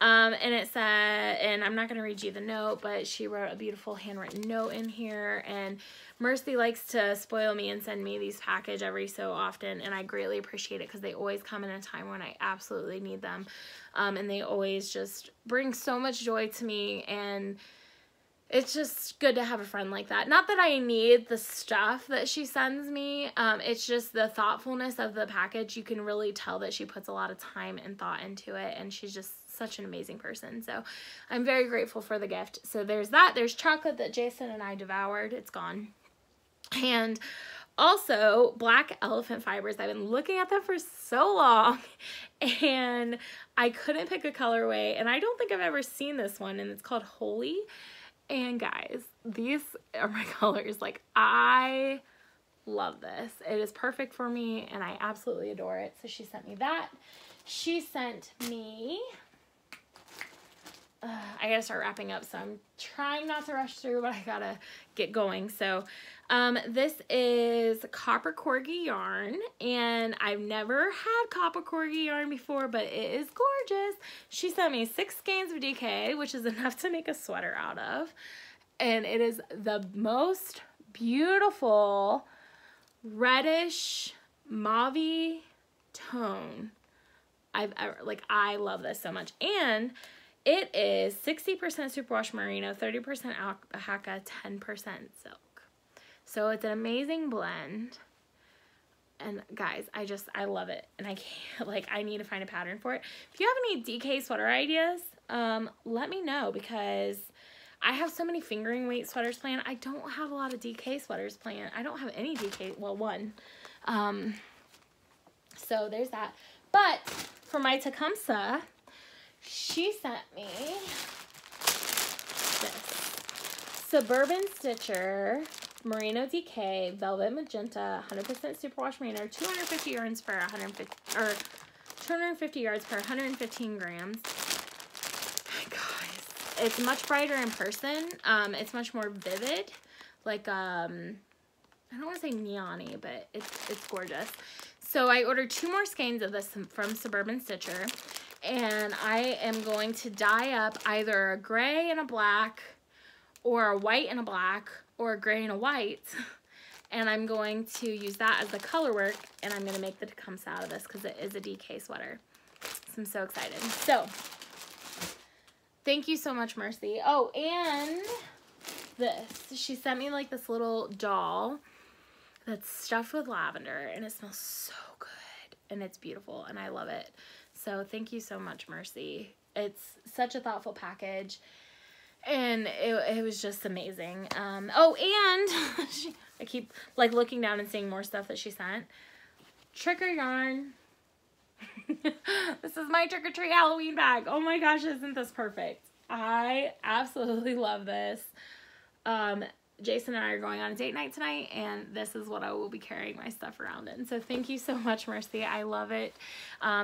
And it said, and I'm not going to read you the note, but she wrote a beautiful handwritten note in here. And Mercy likes to spoil me and send me these packages every so often, and I greatly appreciate it because they always come in a time when I absolutely need them. And they always just bring so much joy to me, and it's just good to have a friend like that. Not that I need the stuff that she sends me. It's just the thoughtfulness of the package. You can really tell that she puts a lot of time and thought into it, and she's just such an amazing person. So I'm very grateful for the gift. So there's that. There's chocolate that Jason and I devoured. It's gone. And also black elephant fibers. I've been looking at them for so long, and I couldn't pick a colorway, and I don't think I've ever seen this one, and it's called Holy. And guys, these are my colors. Like, I love this. It is perfect for me, and I absolutely adore it. So she sent me that. She sent me, I gotta start wrapping up, so I'm trying not to rush through, but I gotta get going. So this is copper corgi yarn, and I've never had copper corgi yarn before, but it is gorgeous. She sent me 6 skeins of DK, which is enough to make a sweater out of, and it is the most beautiful reddish mauve tone I've ever, like, I love this so much. And it is 60% superwash merino, 30% alpaca, 10% silk. So it's an amazing blend. And guys, I love it. And I can't, like, I need to find a pattern for it. If you have any DK sweater ideas, let me know, because I have so many fingering weight sweaters planned. I don't have a lot of DK sweaters planned. I don't have any DK, well, one. So there's that. But for my Tecumseh, she sent me this Suburban Stitcher Merino DK Velvet Magenta 100% superwash merino, 250 yards per 250 yards per 115 grams. Guys, it's much brighter in person. It's much more vivid, like I don't want to say neon-y, but it's gorgeous. So I ordered 2 more skeins of this from Suburban Stitcher, and I am going to dye up either a gray and a black, or a white and a black, or a gray and a white, and I'm going to use that as the color work, and I'm going to make the Tecumseh out of this because it is a DK sweater. So I'm so excited. So thank you so much, Mercy. Oh, and this. She sent me like this little doll that's stuffed with lavender, and it smells so good, and it's beautiful, and I love it. So thank you so much, Mercy. It's such a thoughtful package, And it was just amazing. Oh, and I keep like looking down and seeing more stuff that she sent. Trick or Yarn. This is my trick or treat Halloween bag. Oh my gosh, isn't this perfect? I absolutely love this. Jason and I are going on a date night tonight, and this is what I will be carrying my stuff around in. So thank you so much, Mercy. I love it.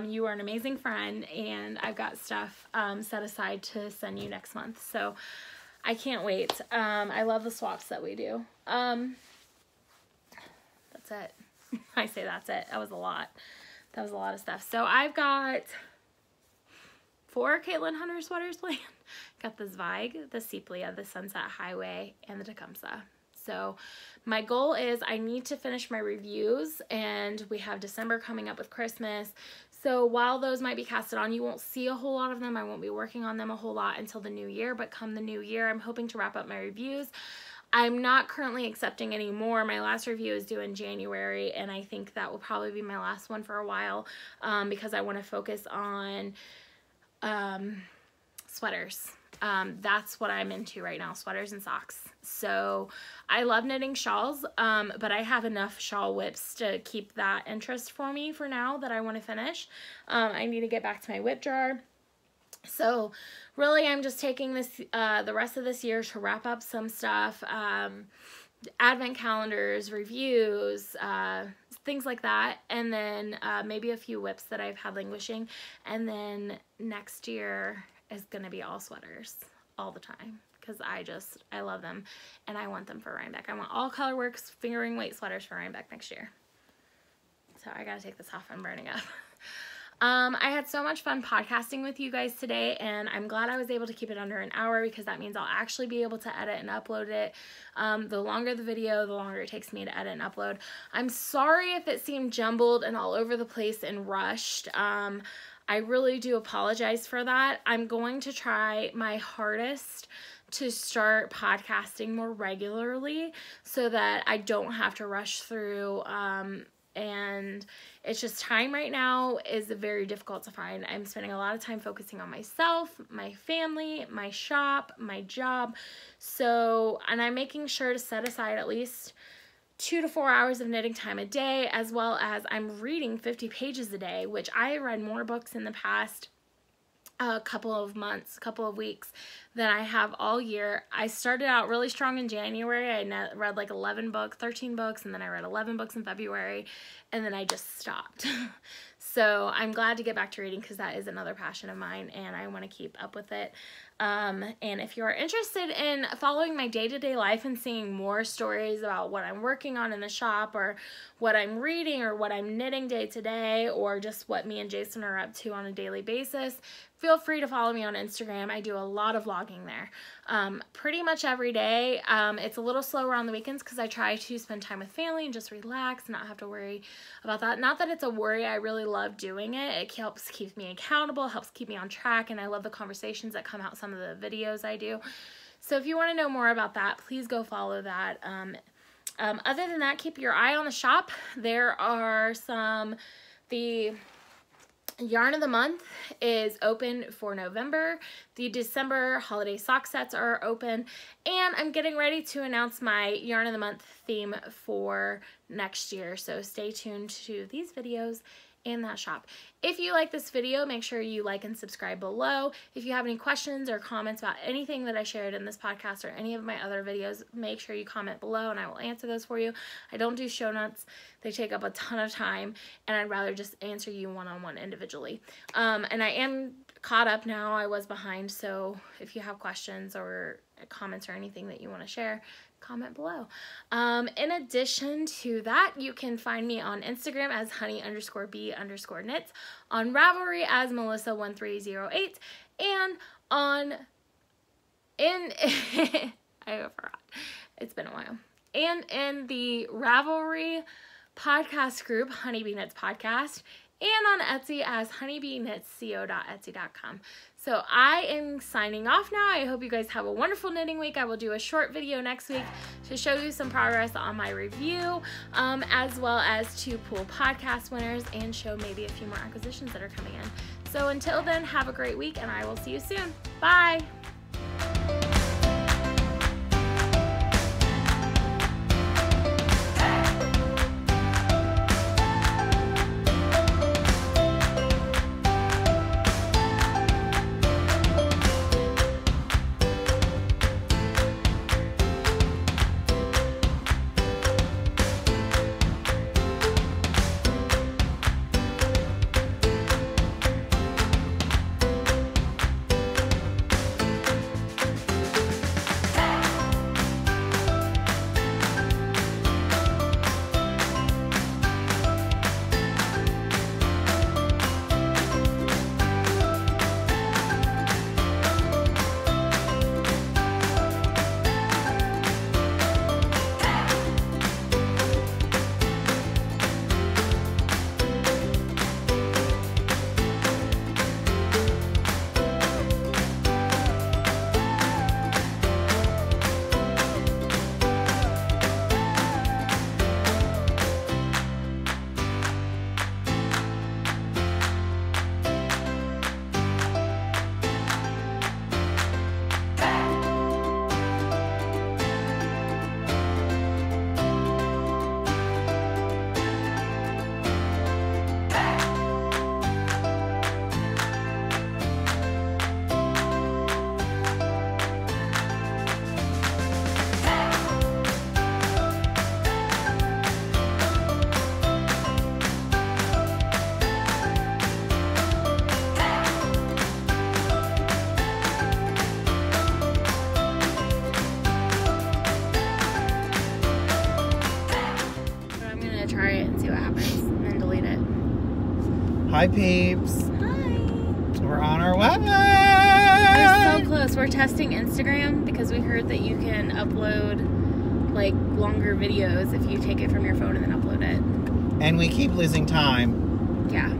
You are an amazing friend, and I've got stuff set aside to send you next month. So I can't wait. I love the swaps that we do. That's it. I say that's it. That was a lot. That was a lot of stuff. So I've got 4 Caitlin Hunter sweaters planned. Got the Zweig, the Sepia, the Sunset Highway, and the Tecumseh. So my goal is I need to finish my reviews, and we have December coming up with Christmas. So while those might be casted on, you won't see a whole lot of them. I won't be working on them a whole lot until the new year, but come the new year, I'm hoping to wrap up my reviews. I'm not currently accepting any more. My last review is due in January, and I think that will probably be my last one for a while because I want to focus on sweaters. That's what I'm into right now, sweaters and socks. So I love knitting shawls, but I have enough shawl whips to keep that interest for me for now that I want to finish. I need to get back to my whip jar. So really I'm just taking this the rest of this year to wrap up some stuff, advent calendars, reviews, things like that, and then maybe a few whips that I've had languishing, and then next year is gonna be all sweaters all the time because I love them and I want them for Rhinebeck. I want all Colorworks fingering weight sweaters for Rhinebeck next year. So I gotta take this off. I'm burning up. I had so much fun podcasting with you guys today, and I'm glad I was able to keep it under an hour because that means I'll actually be able to edit and upload it. The longer the video, the longer it takes me to edit and upload. I'm sorry if it seemed jumbled and all over the place and rushed. I really do apologize for that. I'm going to try my hardest to start podcasting more regularly so that I don't have to rush through, and it's just time right now is very difficult to find. I'm spending a lot of time focusing on myself, my family, my shop, my job. So, and I'm making sure to set aside at least 2 to 4 hours of knitting time a day, as well as I'm reading 50 pages a day, which I read more books in the past couple of months, couple of weeks than I have all year. I started out really strong in January. I read like 13 books, and then I read 11 books in February, and then I just stopped. So I'm glad to get back to reading because that is another passion of mine, and I want to keep up with it. And if you're interested in following my day-to-day life and seeing more stories about what I'm working on in the shop, or what I'm reading, or what I'm knitting day to day, or just what me and Jason are up to on a daily basis, feel free to follow me on Instagram. I do a lot of vlogging there. Pretty much every day. It's a little slower on the weekends because I try to spend time with family and just relax and not have to worry about that. Not that it's a worry, I really love doing it. It helps keep me accountable, helps keep me on track, and I love the conversations that come out some of the videos I do. So if you want to know more about that, please go follow that. Other than that, keep your eye on the shop. There are the Yarn of the Month is open for November. The December holiday sock sets are open, and I'm getting ready to announce my Yarn of the Month theme for next year. So stay tuned to these videos and that shop. If you like this video, make sure you like and subscribe below. If you have any questions or comments about anything that I shared in this podcast or any of my other videos, make sure you comment below and I will answer those for you. I don't do show notes. They take up a ton of time, and I'd rather just answer you one-on-one individually. And I am caught up now. I was behind, so if you have questions or comments or anything that you want to share, comment below. In addition to that, you can find me on Instagram as honey_bee_knits, on Ravelry as Melissa1308, and I forgot. It's been a while. And in the Ravelry podcast group, Honeybee Knits Podcast, and on Etsy as honeybeenknitsco.etsy.com. So I am signing off now. I hope you guys have a wonderful knitting week. I will do a short video next week to show you some progress on my review, as well as to pull podcast winners and show maybe a few more acquisitions that are coming in. So until then, have a great week, and I will see you soon. Bye! Hi, peeps. Hi. We're on our way. We're so close. We're testing Instagram because we heard that you can upload like longer videos if you take it from your phone and then upload it. And we keep losing time. Yeah.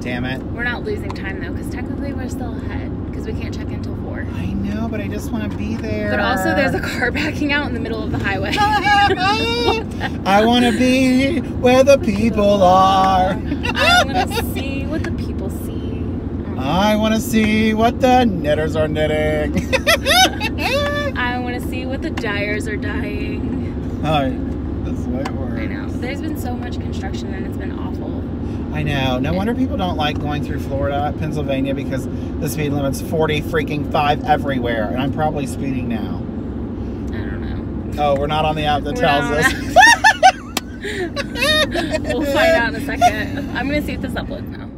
Damn it. We're not losing time though because technically we're still ahead because we can't check in till 4. I know, but I just want to be there. But also there's a car backing out in the middle of the highway. I want to be where the people are. I want to see what the people see. I want to see what the knitters are knitting. I want to see what the dyers are dyeing. Oh, that's the way it works. I know. There's been so much construction and it's been awful. I know. No wonder people don't like going through Florida, Pennsylvania, because the speed limit's 40 freaking 5 everywhere, and I'm probably speeding now. I don't know. Oh, we're not on the app that tells us. We'll find out in a second. I'm going to see if this uploads now.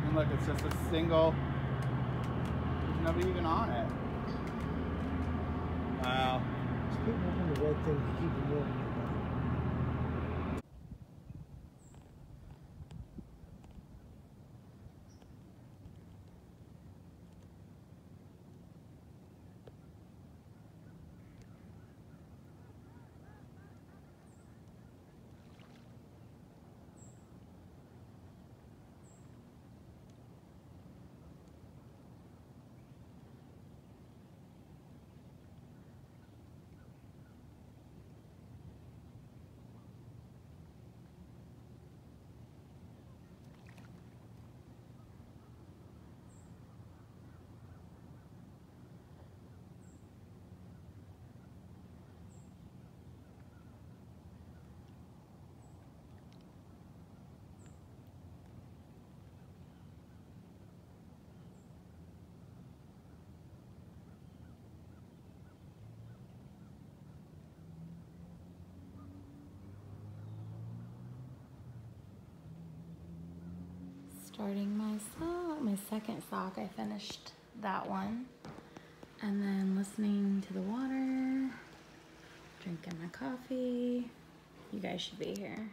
And look, it's just a single. There's nobody even on it. Wow. Just keep moving the red thing to keep it moving. Starting my sock, my second sock. I finished that one. And then listening to the water, drinking my coffee. You guys should be here.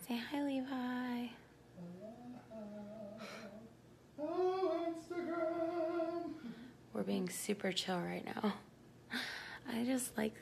Say hi, Levi. Oh, Instagram. We're being super chill right now. I just like